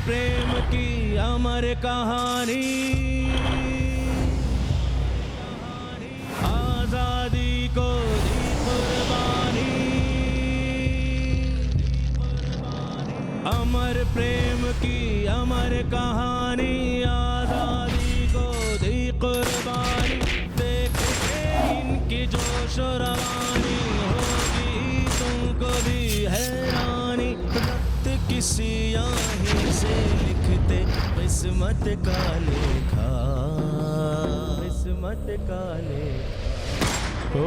प्रेम की अमर कहानी, आजादी को दी कुर्बानी। अमर प्रेम की अमर कहानी, आजादी को दी कुर्बानी। देख के इनकी जोश और रवानी, होगी तुमको भी हैरानी। रक्त किसी आही से लिखते किस्मत का लेखा, किस्मत का लेखा। ओ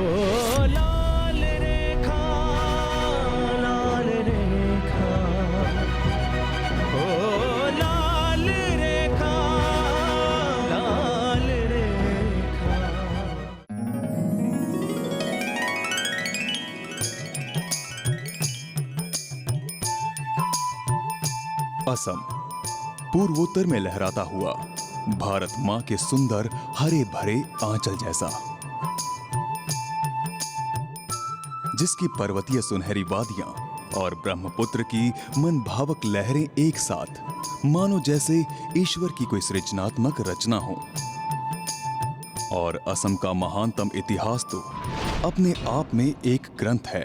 लाल रेखा, लाल रेखा, ओ लाल रेखा, लाल रेखा। असम पूर्वोत्तर में लहराता हुआ भारत मां के सुंदर हरे भरे आंचल जैसा, जिसकी पर्वतीय सुनहरी वादियां और ब्रह्मपुत्र की मनभावक लहरें एक साथ मानो जैसे ईश्वर की कोई सृजनात्मक रचना हो। और असम का महानतम इतिहास तो अपने आप में एक ग्रंथ है।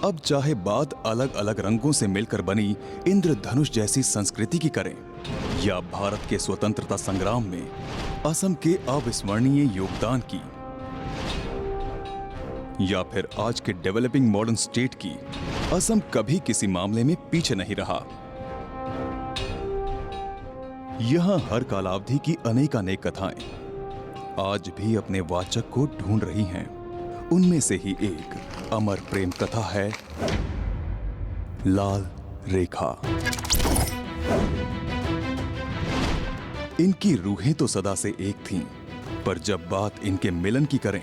अब चाहे बात अलग अलग रंगों से मिलकर बनी इंद्रधनुष जैसी संस्कृति की करें, या भारत के स्वतंत्रता संग्राम में असम के अविस्मरणीय योगदान की, या फिर आज के डेवलपिंग मॉडर्न स्टेट की, असम कभी किसी मामले में पीछे नहीं रहा। यहां हर कालावधि की अनेकानेक कथाएं आज भी अपने वाचक को ढूंढ रही हैं। उनमें से ही एक अमर प्रेम कथा है लाल रेखा। इनकी रूहें तो सदा से एक थीं, पर जब बात इनके मिलन की करें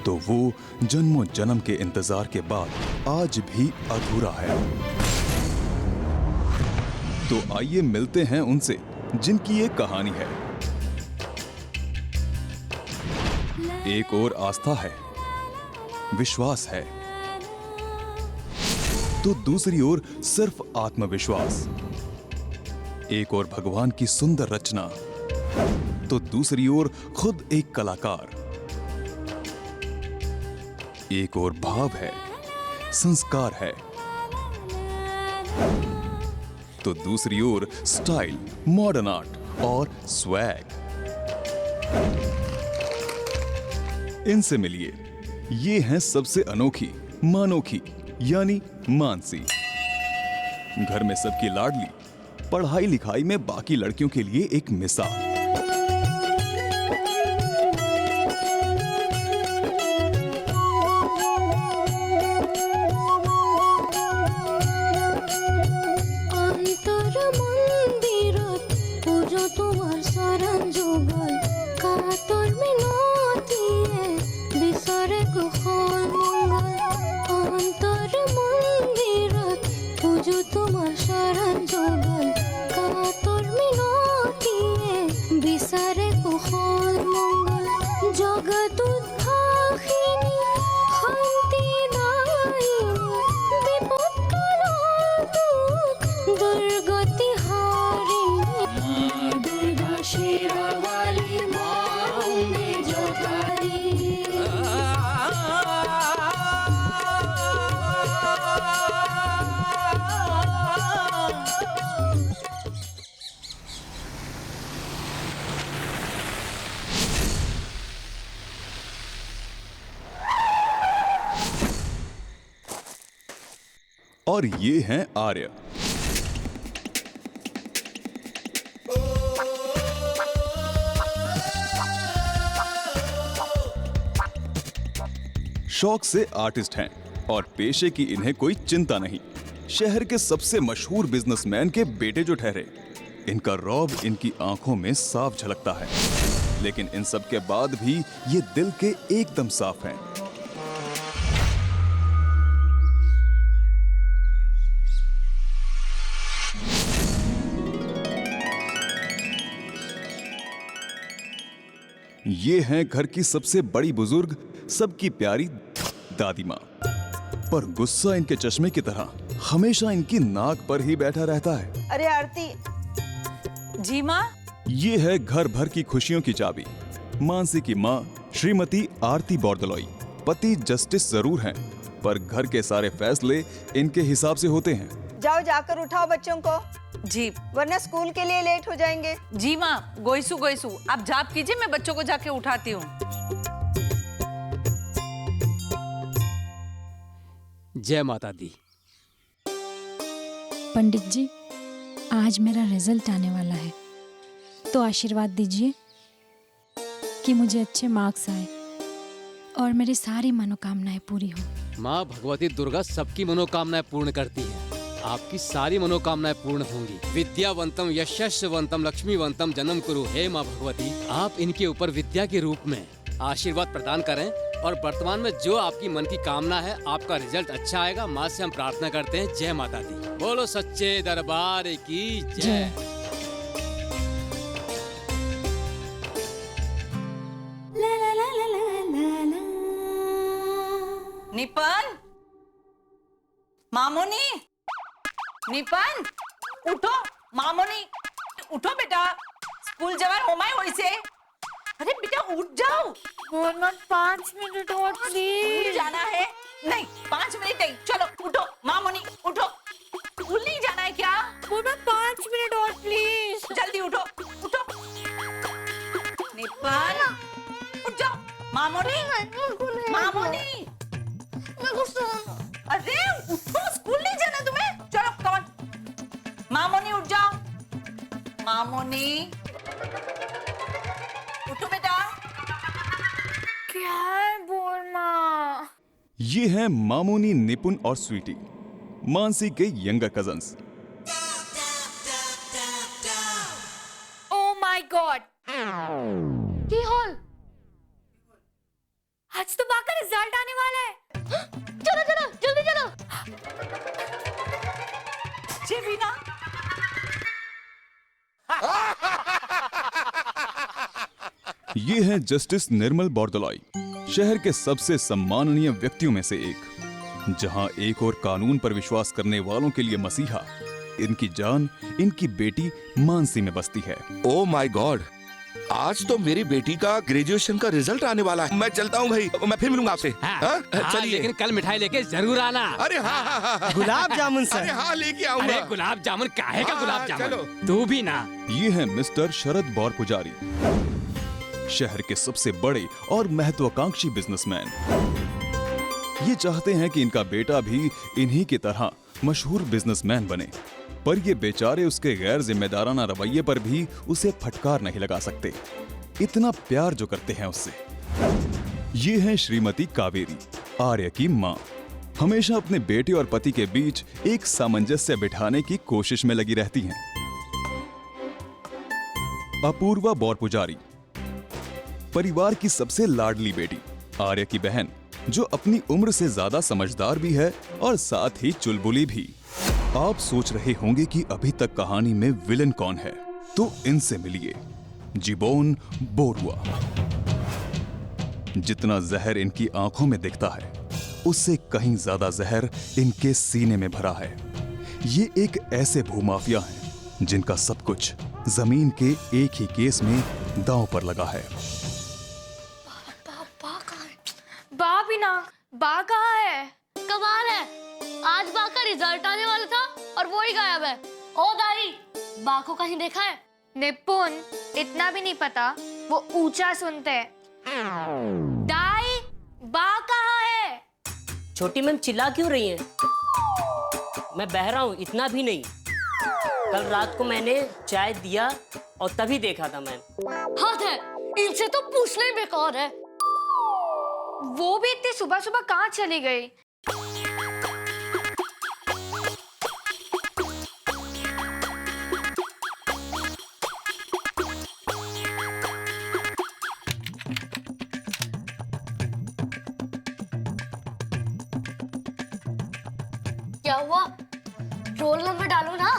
तो वो जन्मों जन्म के इंतजार के बाद आज भी अधूरा है। तो आइए मिलते हैं उनसे जिनकी एक कहानी है। एक और आस्था है, विश्वास है, तो दूसरी ओर सिर्फ आत्मविश्वास। एक और भगवान की सुंदर रचना, तो दूसरी ओर खुद एक कलाकार। एक और भाव है, संस्कार है, तो दूसरी ओर स्टाइल, मॉडर्न आर्ट और स्वैग। इनसे मिलिए, ये हैं सबसे अनोखी, मानोखी यानी मानसी। घर में सबकी लाडली, पढ़ाई लिखाई में बाकी लड़कियों के लिए एक मिसाल। और ये हैं आर्य। शौक से आर्टिस्ट हैं और पेशे की इन्हें कोई चिंता नहीं। शहर के सबसे मशहूर बिजनेसमैन के बेटे जो ठहरे, इनका रौब इनकी आंखों में साफ झलकता है। लेकिन इन सब के बाद भी ये दिल के एकदम साफ हैं। ये हैं घर की सबसे बड़ी बुजुर्ग, सबकी प्यारी दादी माँ। पर गुस्सा इनके चश्मे की तरह हमेशा इनकी नाक पर ही बैठा रहता है। अरे आरती, जी माँ। ये है घर भर की खुशियों की चाबी। मानसी की माँ श्रीमती आरती बोरदोलोई। पति जस्टिस जरूर हैं, पर घर के सारे फैसले इनके हिसाब से होते हैं। जाओ जाकर उठाओ बच्चों को, जी वरना स्कूल के लिए लेट हो जाएंगे। जी माँ, गोईसू गोईसू आप जाप कीजिए, मैं बच्चों को जाके उठाती हूँ। जय माता दी। पंडित जी, आज मेरा रिजल्ट आने वाला है, तो आशीर्वाद दीजिए कि मुझे अच्छे मार्क्स आए और मेरी सारी मनोकामनाएं पूरी हो। माँ भगवती दुर्गा सबकी मनोकामनाएं पूर्ण करती है। आपकी सारी मनोकामनाएं पूर्ण होंगी। विद्यावंतम यशस्वंतम लक्ष्मीवंतम जन्म कुरु। हे माँ भगवती, आप इनके ऊपर विद्या के रूप में आशीर्वाद प्रदान करें और वर्तमान में जो आपकी मन की कामना है, आपका रिजल्ट अच्छा आएगा। माँ से हम प्रार्थना करते हैं। जय माता दी। बोलो सच्चे दरबार की जय। निपन, मामोनी, निपन, उठो। मामोनी, उठो बेटा, स्कूल जवान होमाय होई से। अरे बेटा उठ जाओ। 5 मिनट और स्कूल जाना है। नहीं, 5 मिनट नहीं, चलो उठो। मामोनी उठो, स्कूल नहीं जाना है क्या? 5 मिनट और प्लीज। जल्दी उठो, उठो। निपन, उठ जाओ। मामोनी, मामोनी, अरे उठो, स्कूल नहीं जाना तुम्हें। चलो कौन, मामोनी उठ जाओ। मामोनी उठो बेटा। क्या है बोल माँ? ये हैं मामूनी, निपुण और स्वीटी, मानसी के younger cousins. Oh my God, की हॉल, आज तो बा का रिजल्ट आने वाला है। चलो चलो जल्दी चलो। जेबीना, ये हैं जस्टिस निर्मल बोरदोलोई, शहर के सबसे सम्माननीय व्यक्तियों में से एक। जहां एक और कानून पर विश्वास करने वालों के लिए मसीहा, इनकी जान इनकी बेटी मानसी में बसती है। ओह माय गॉड, आज तो मेरी बेटी का ग्रेजुएशन का रिजल्ट आने वाला है। मैं चलता हूँ भाई, मैं फिर मिलूंगा आपसे। चलिए। लेकिन कल मिठाई लेके जरूर आना। अरे हाँ, गुलाब जामुन सर। अरे हाँ, लेके आऊंगा। अरे गुलाब जामुन काहे का हाँ, गुलाब जामुन? चलो। तू भी ना। ये हैं मिस्टर शरद बौर पुजारी, शहर के सबसे बड़े और महत्वाकांक्षी बिजनेसमैन। ये चाहते हैं कि इनका बेटा भी इन्हीं की तरह मशहूर बिजनेसमैन बने, पर ये बेचारे उसके गैर जिम्मेदाराना रवैये पर भी उसे फटकार नहीं लगा सकते, इतना प्यार जो करते हैं उससे। ये हैं श्रीमती कावेरी, आर्य की माँ। हमेशा अपने बेटे और पति के बीच एक सामंजस्य बिठाने की कोशिश में लगी रहती हैं। अपूर्वा बौर पुजारी, परिवार की सबसे लाडली बेटी, आर्य की बहन, जो अपनी उम्र से ज्यादा समझदार भी है और साथ ही चुलबुली भी। आप सोच रहे होंगे कि अभी तक कहानी में विलेन कौन है, तो इनसे मिलिए, जिबोन बोरुआ। जितना जहर इनकी आंखों में दिखता है, उससे कहीं ज्यादा जहर इनके सीने में भरा है। ये एक ऐसे भूमाफिया हैं जिनका सब कुछ जमीन के एक ही केस में दांव पर लगा है। बा बिना, बा कहाँ है? कमाल है, आज बा का रिजल्ट आने वाला था और वो ही गायब है। ओ दाई, बा को कहीं देखा है? निपुण, इतना भी नहीं पता, वो ऊंचा सुनते हैं। दाई, बा कहाँ है? छोटी मैम चिल्ला क्यों रही हैं? मैं बह रहा हूँ, इतना भी नहीं। कल रात को मैंने चाय दिया और तभी देखा था मैम। हाथ है, इनसे तो पूछना ही बेकार है। वो भी इतनी सुबह सुबह कहाँ चली गई? क्या हुआ? रोल नंबर डालो ना।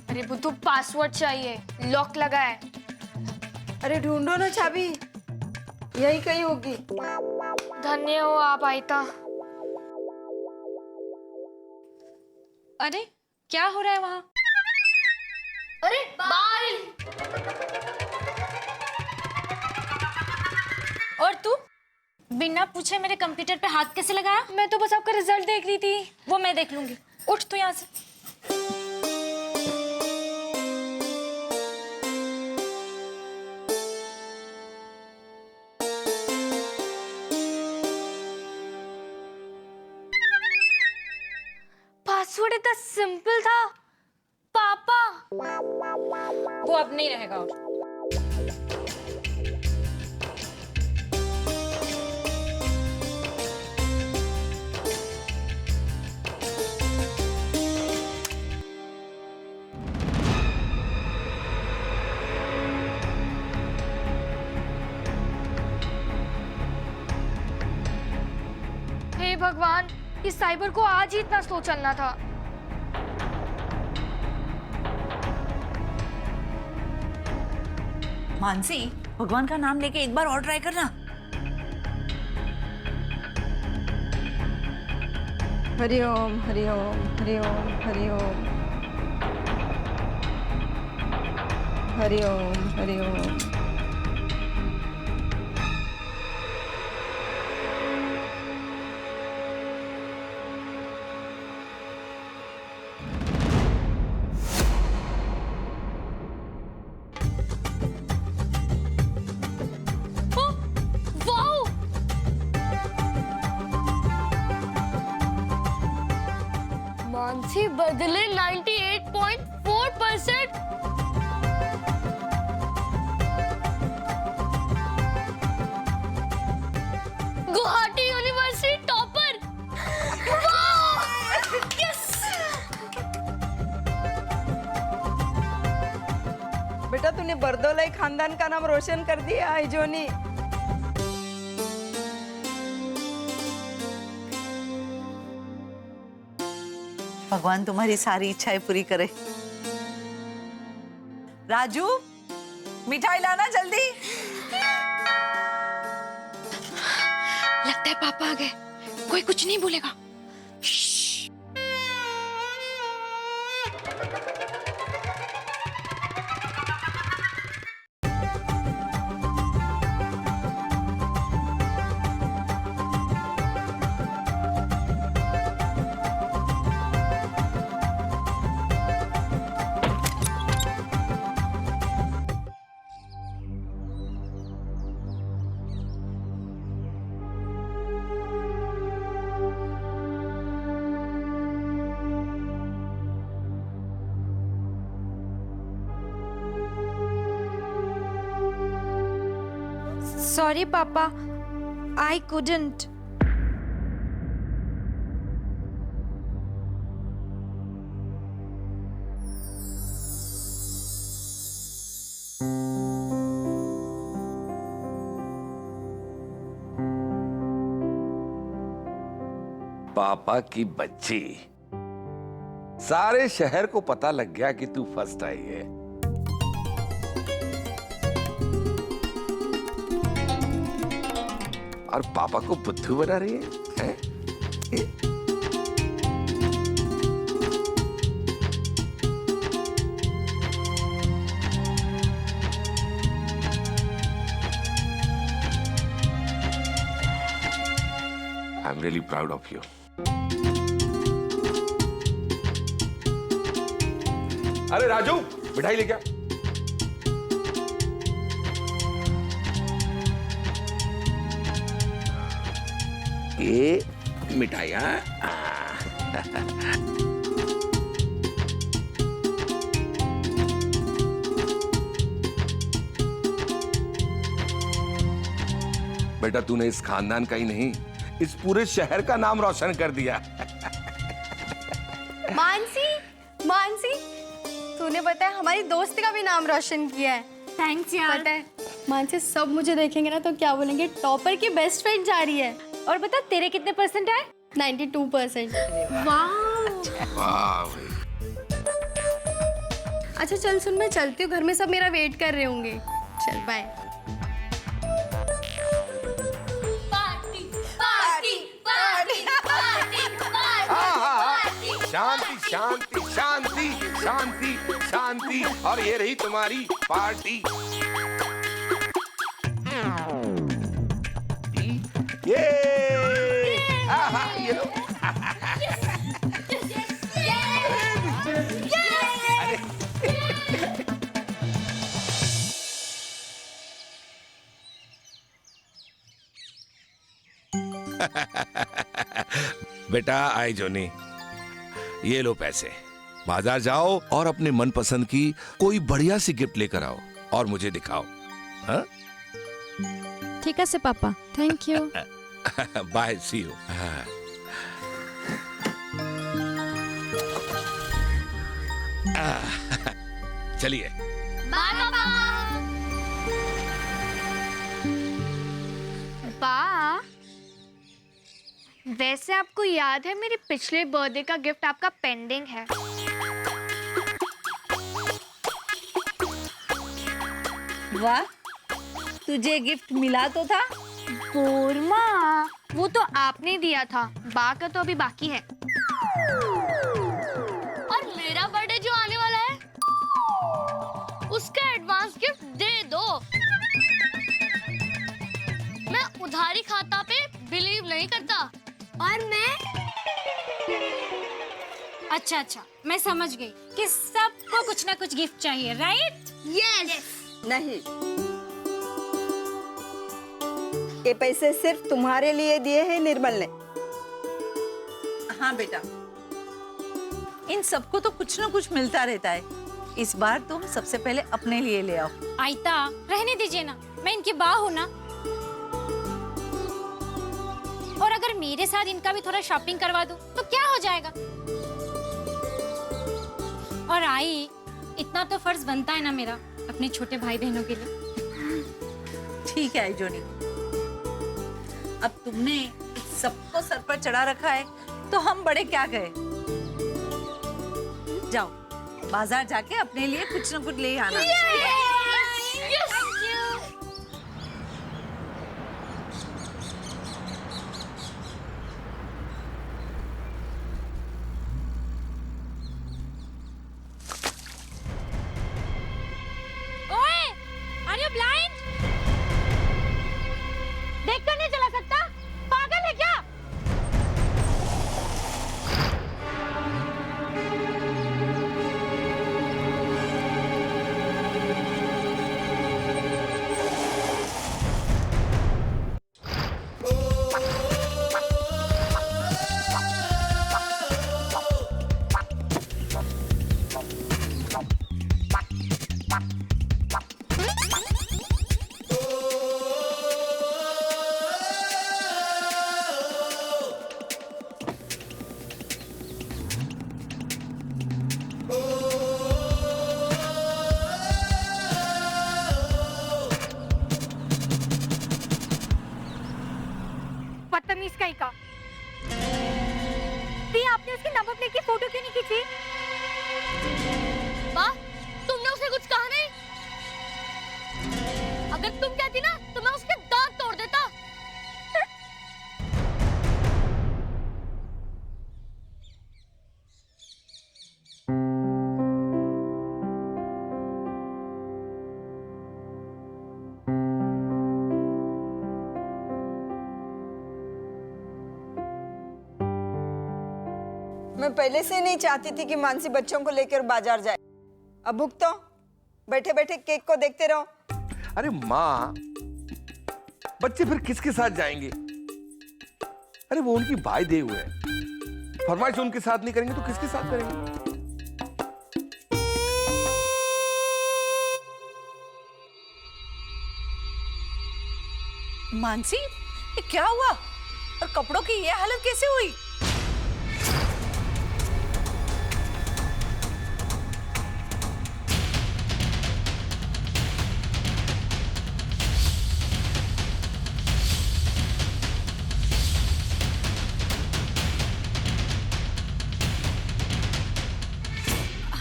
अरे बुद्धू, पासवर्ड चाहिए, लॉक लगा है। अरे ढूंढो ना चाबी, यही कहीं होगी। धन्य हो आप आयता। अरे क्या हो रहा है वहाँ? अरे बाल। और तू बिना पूछे मेरे कंप्यूटर पे हाथ कैसे लगाया? मैं तो बस आपका रिजल्ट देख रही थी। वो मैं देख लूंगी, उठ तू यहाँ से। पासवर्ड इतना सिंपल था पापा। वो अब नहीं रहेगा। और हे भगवान, इस साइबर को आज ही इतना स्लो चलना था। मानसी, भगवान का नाम लेके एक बार और ट्राई करना। हरिओम हरिओम हरिओम हरिओम हरिओम हरिओम। वाओ! मानसी बदले 98.4%। Guwahati university topper. यस! बेटा तूने बरदोलाई खानदान का नाम रोशन कर दिया आइजोनी। भगवान तुम्हारी सारी इच्छाएं पूरी करे। राजू, मिठाई लाना जल्दी। लगता है पापा आ गए। कोई कुछ नहीं बोलेगा। Sorry, Papa. I couldn't. पापा की बच्ची, सारे शहर को पता लग गया कि तू फर्स्ट आई है। और पापा को बुद्धू बना रही है? I'm really proud of you. अरे राजू, मिठाई लेके आ। ये मिठाइयाँ बेटा, तूने इस खानदान का ही नहीं, इस पूरे शहर का नाम रोशन कर दिया। मानसी, मानसी, तूने पता है हमारी दोस्ती का भी नाम रोशन किया है। थैंक्स यार। पता है मानसी, सब मुझे देखेंगे ना तो क्या बोलेंगे, टॉपर की बेस्ट फ्रेंड जा रही है। और बता तेरे कितने परसेंट आए? 92%। वाह भाई। अच्छा चल सुन, मैं चलती हूँ, घर में सब मेरा वेट कर रहे होंगे। चल bye. Party party party party party. शांति शांति शांति शांति शांति। और ये रही तुम्हारी पार्टी। ये ये लो। बेटा आई जोनी, ये लो पैसे। बाजार जाओ और अपने मनपसंद की कोई बढ़िया सी गिफ्ट लेकर आओ और मुझे दिखाओ। हाँ? ठीक है से पापा, thank you. Bye, see you. चलिए। बाय पापा। बा, वैसे आपको याद है मेरे पिछले बर्थडे का गिफ्ट आपका पेंडिंग है। वाह, तुझे गिफ्ट मिला तो था। बोरमा, वो तो आपने दिया था, बा का तो अभी बाकी है। और मेरा बर्थडे जो आने वाला है, उसका एडवांस गिफ्ट दे दो। मैं उधारी खाता पे बिलीव नहीं करता। और मैं अच्छा, मैं समझ गई कि सबको कुछ ना कुछ गिफ्ट चाहिए, राइट? यस। नहीं, ये पैसे सिर्फ तुम्हारे लिए दिए हैं निर्मल ने। हाँ बेटा, इन सबको तो कुछ ना कुछ मिलता रहता है। इस बार तुम सबसे पहले अपने लिए ले आओ। आयता, रहने दीजिए ना, मैं इनकी बा हूँ ना। और अगर मेरे साथ इनका भी थोड़ा शॉपिंग करवा दूं तो क्या हो जाएगा? और आई, इतना तो फर्ज बनता है ना मेरा अपने छोटे भाई बहनों के लिए। ठीक है जोनी, अब तुमने सबको सर पर चढ़ा रखा है तो हम बड़े क्या गए। जाओ बाजार जाके अपने लिए कुछ न कुछ ले आना। ओए, आर यू ब्लाइंड? देखकर नहीं चला सकता? पागल है क्या? बदतमीज कहीं का। दी, आपने उसकी नंबर प्लेट की फोटो क्यों नहीं खींची? माँ, तुमने उसे कुछ कहा नहीं? अगर तुम कहती ना तो मैं उसके दांत तोड़ देता। मैं पहले से नहीं चाहती थी कि मानसी बच्चों को लेकर बाजार जाए। अब भुगतो, बैठे बैठे केक को देखते रहो। अरे माँ, बच्चे फिर किसके साथ जाएंगे? अरे वो उनकी भाई दे हुए हैं, फरमाइश उनके साथ नहीं करेंगे तो किसके साथ करेंगे? मानसी, ये क्या हुआ? और कपड़ों की ये हालत कैसे हुई?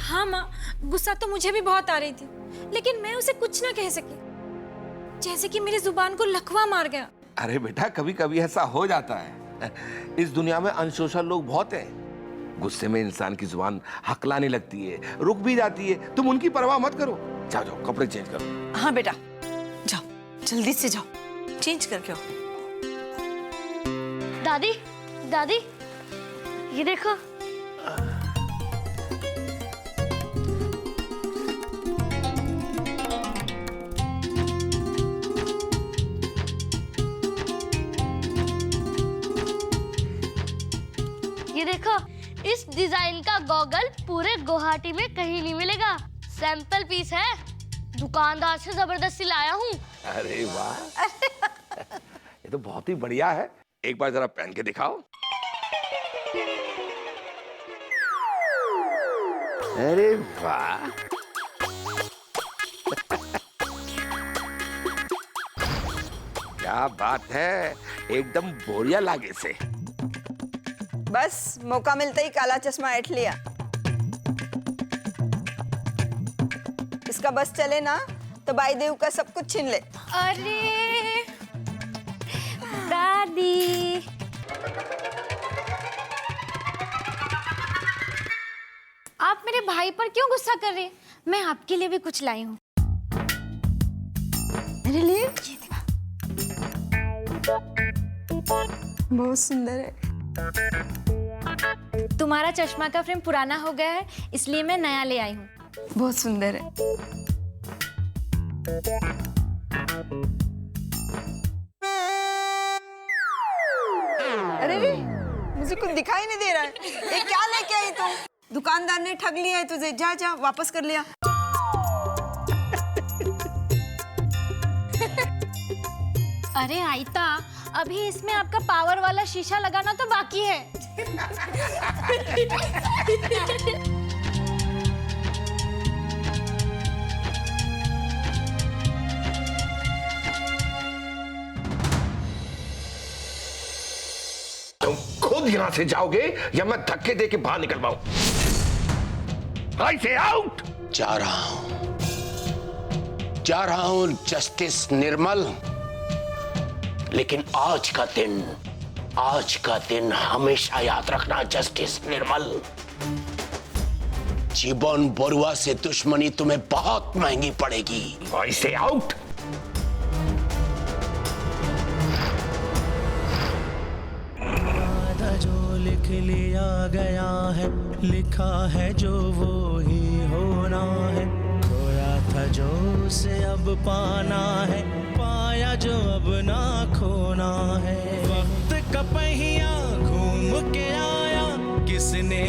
हाँ माँ, गुस्सा तो मुझे भी बहुत आ रही थी, लेकिन मैं उसे कुछ ना कह सकी, जैसे कि मेरी जुबान को लकवा मार गया। अरे बेटा, कभी कभी ऐसा हो जाता है। इस दुनिया में अनसोशल लोग बहुत हैं। गुस्से में इंसान की जुबान हकलाने लगती है, रुक भी जाती है। तुम उनकी परवाह मत करो। जाओ जाओ कपड़े चेंज करो। हाँ बेटा, जाओ जल्दी से जाओ, चेंज करके आओ। दादी दादी ये देखो। ये देखो, इस डिजाइन का गॉगल पूरे गुवाहाटी में कहीं नहीं मिलेगा। सैंपल पीस है, दुकानदार से जबरदस्ती लाया हूँ। अरे वाह, ये तो बहुत ही बढ़िया है। एक बार जरा पहन के दिखाओ। अरे वाह, क्या बात है, एकदम बोरिया लागे से। बस मौका मिलते ही काला चश्मा ऐठ लिया। इसका बस चले ना तो बाई देव का सब कुछ छीन ले। अरे दादी, आप मेरे भाई पर क्यों गुस्सा कर रहे हैं? मैं आपके लिए भी कुछ लाई हूँ। मेरे लिए बहुत सुंदर है। तुम्हारा चश्मा का फ्रेम पुराना हो गया है, इसलिए मैं नया ले आई हूँ। बहुत सुंदर है। अरे रे, मुझे कुछ दिखाई नहीं दे रहा है। ये क्या लेके आई तू? दुकानदार ने ठग लिया है तुझे। जा जा वापस कर लिया। अरे आयता, अभी इसमें आपका पावर वाला शीशा लगाना तो बाकी है। तुम खुद यहाँ से जाओगे या मैं धक्के दे के बाहर निकलवाऊं? आई से आउट। जा रहा हूं जस्टिस निर्मल, लेकिन आज का दिन हमेशा याद रखना जस्टिस निर्मल। जीवन बरुआ से दुश्मनी तुम्हें बहुत महंगी पड़ेगी। आई से आउट। जो लिख लिया गया है, लिखा है जो वो ही होना है। खोया था जो उसे अब पाना है, पाया जो अब ना खोना है। वक्त का पहिया घूम के आया, किसने